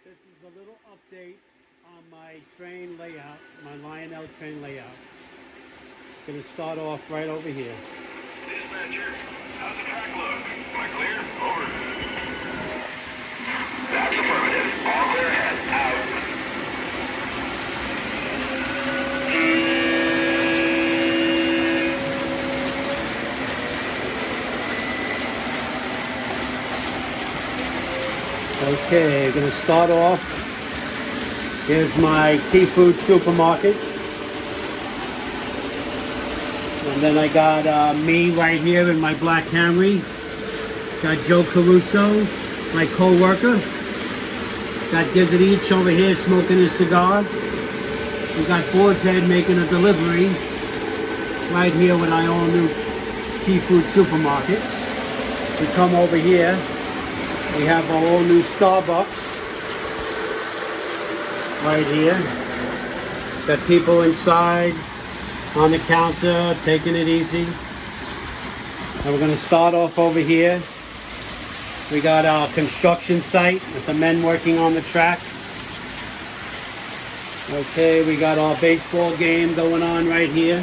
This is a little update on my train layout, my Lionel train layout. Gonna start off right over here. Dispatcher, how's the track look? Am I clear? Over. That's affirmative. All clear ahead. Out. Okay, gonna start off. Here's my Key Food supermarket. And then I got me right here in my black Camry. Got Joe Caruso, my co-worker. Got Gizzard Each over here smoking his cigar. We got Boar's Head making a delivery right here with our own new Key Food supermarket. We come over here. We have our own new Starbucks right here. Got people inside on the counter taking it easy. And we're going to start off over here. We got our construction site with the men working on the track. Okay, we got our baseball game going on right here.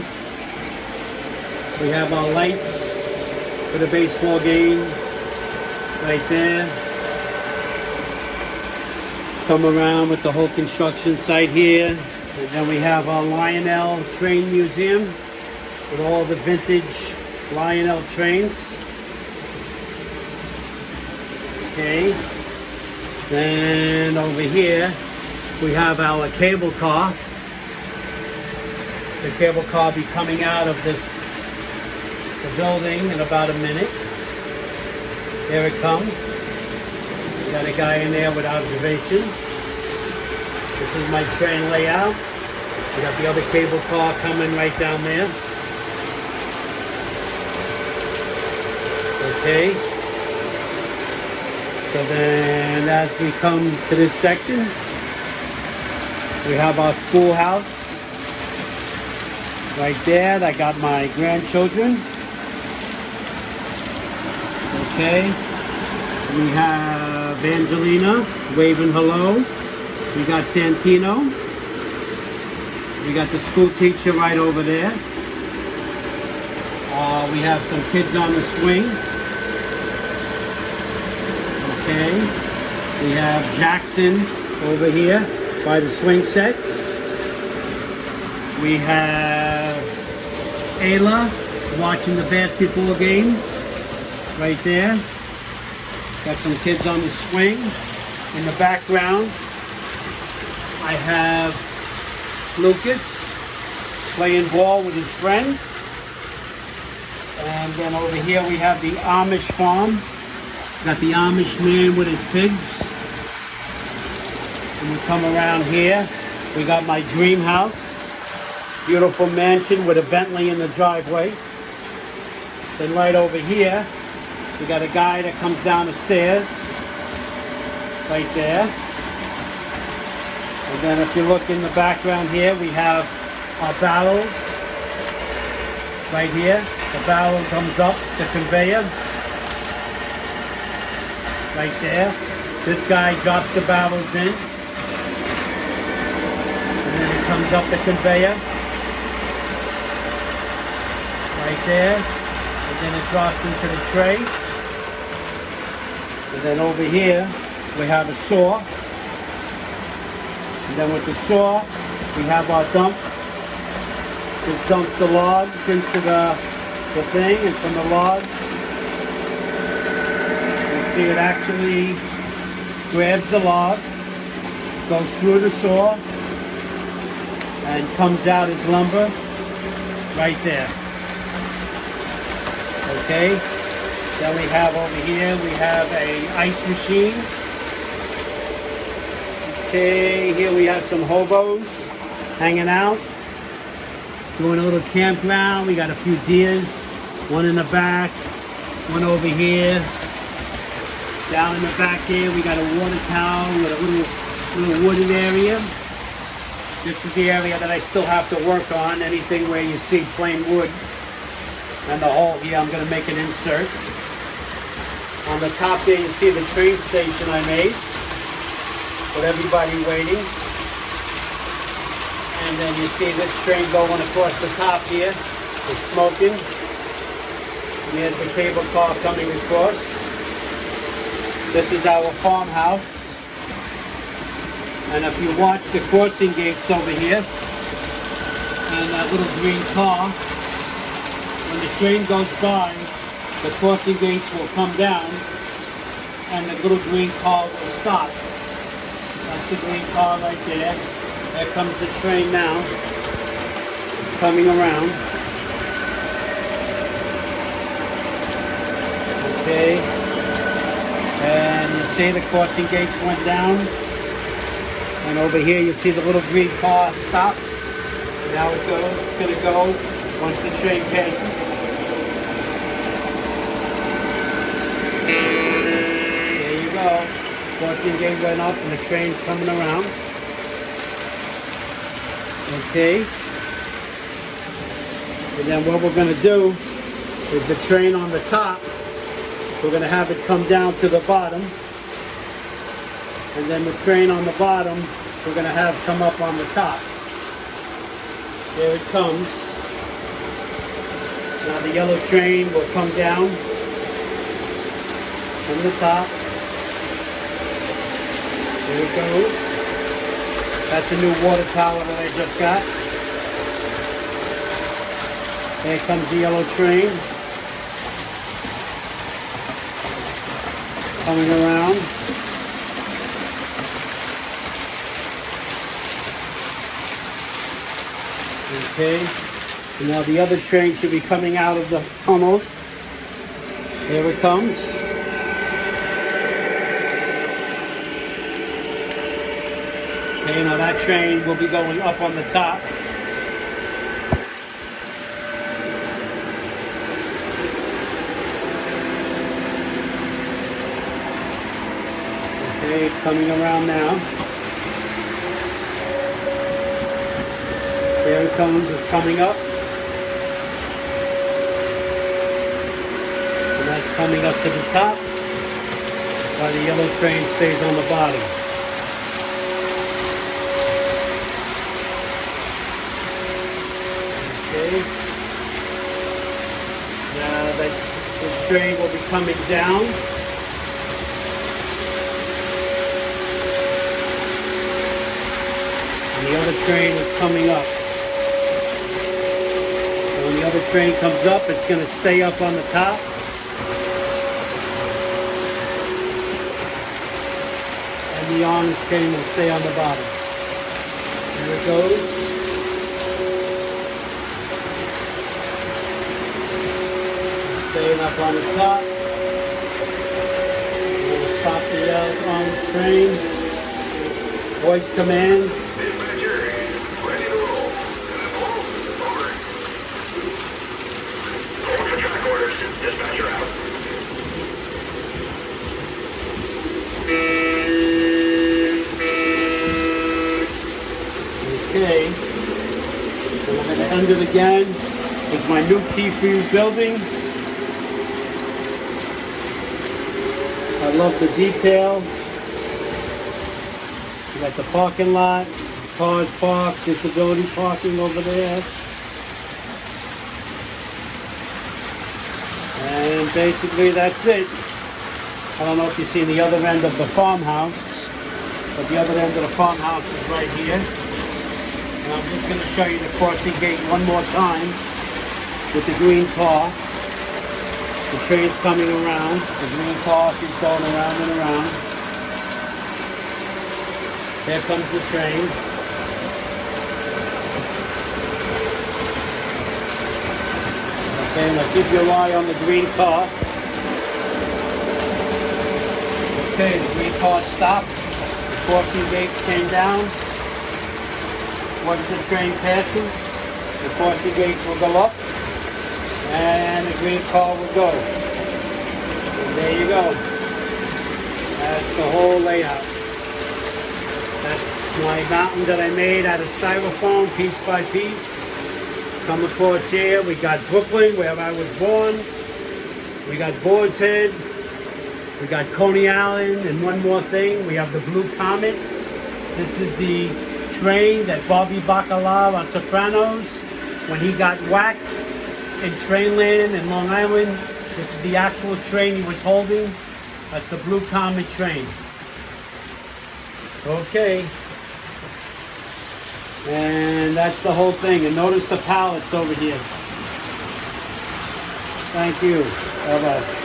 We have our lights for the baseball game right there. Come around with the whole construction site here. And then we have our Lionel Train Museum with all the vintage Lionel trains. Okay. Then over here we have our cable car. The cable car will be coming out of the building in about a minute. Here it comes. We got a guy in there with observation. This is my train layout. We got the other cable car coming right down there. Okay. So then as we come to this section, we have our schoolhouse right there. I got my grandchildren. Okay, we have Angelina waving hello. We got Santino. We got the school teacher right over there. We have some kids on the swing. Okay, we have Jackson over here by the swing set. We have Ayla watching the basketball game. Right there. Got some kids on the swing. In the background, I have Lucas playing ball with his friend. And then over here we have the Amish farm. Got the Amish man with his pigs. And we come around here. We got my dream house. Beautiful mansion with a Bentley in the driveway. Then right over here, we got a guy that comes down the stairs, right there. And then if you look in the background here, we have our barrels, right here. The barrel comes up the conveyor, right there. This guy drops the barrels in, and then it comes up the conveyor, right there. And then it drops into the tray. And then over here, we have a saw. And then with the saw, we have our dump. This dumps the logs into the thing, and from the logs, you see it actually grabs the log, goes through the saw, and comes out as lumber right there. Okay. Then we have over here, we have a ice machine. Okay, here we have some hobos hanging out, doing a little campground. We got a few deers, one in the back, one over here. Down in the back there, we got a water tower with a little wooded area. This is the area that I still have to work on. Anything where you see plain wood. And the hole here, I'm going to make an insert. On the top there, you see the train station I made. with everybody waiting. And then you see this train going across the top here. It's smoking. And here's the cable car coming across. This is our farmhouse. And if you watch the crossing gates over here, and that little green car, when the train goes by, the crossing gates will come down, and the little green car will stop. That's the green car right there. There comes the train now. It's coming around. Okay. And you see the crossing gates went down. And over here you see the little green car stops. Now it goes. It's going to go once the train passes. There you go. Crossing gate went up and the train's coming around. Okay. And then what we're going to do is the train on the top, we're going to have it come down to the bottom. And then the train on the bottom, we're going to have come up on the top. There it comes. Now the yellow train will come down from the top. There it goes. That's a new water tower that I just got. There comes the yellow train. Coming around. Okay. And now the other train should be coming out of the tunnel. There it comes. Okay, now that train will be going up on the top. Okay, it's coming around now. There it comes, it's coming up. And that's coming up to the top, while the yellow train stays on the bottom. Okay. Now that this train will be coming down. And the other train is coming up. When the other train comes up, it's going to stay up on the top. And the orange train will stay on the bottom. There it goes. Staying up on the top. We'll stop the orange train. Voice command. Dispatcher, ready to roll. Over. Hold for track orders. Dispatcher out. Okay. So we're going to end it again with my new Keyfuse building. I love the detail. We got the parking lot, cars parked, disability parking over there. And basically that's it. I don't know if you see the other end of the farmhouse, but the other end of the farmhouse is right here. And I'm just going to show you the crossing gate one more time with the green car. The train's coming around. The green car keeps going around and around. There comes the train. Okay, now keep your eye on the green car. Okay, the green car stopped. The crossing gates came down. Once the train passes, the crossing gates will go up. And the green car will go. And there you go. That's the whole layout. That's my mountain that I made out of styrofoam, piece by piece. Come across here, we got Brooklyn, where I was born. We got Boar's Head. We got Coney Island, and one more thing, we have the Blue Comet. This is the train that Bobby Bacala on Sopranos, when he got whacked in Trainland in Long Island. This is the actual train he was holding. That's the Blue Comet train. Okay. And that's the whole thing. And notice the pallets over here. Thank you. Bye-bye.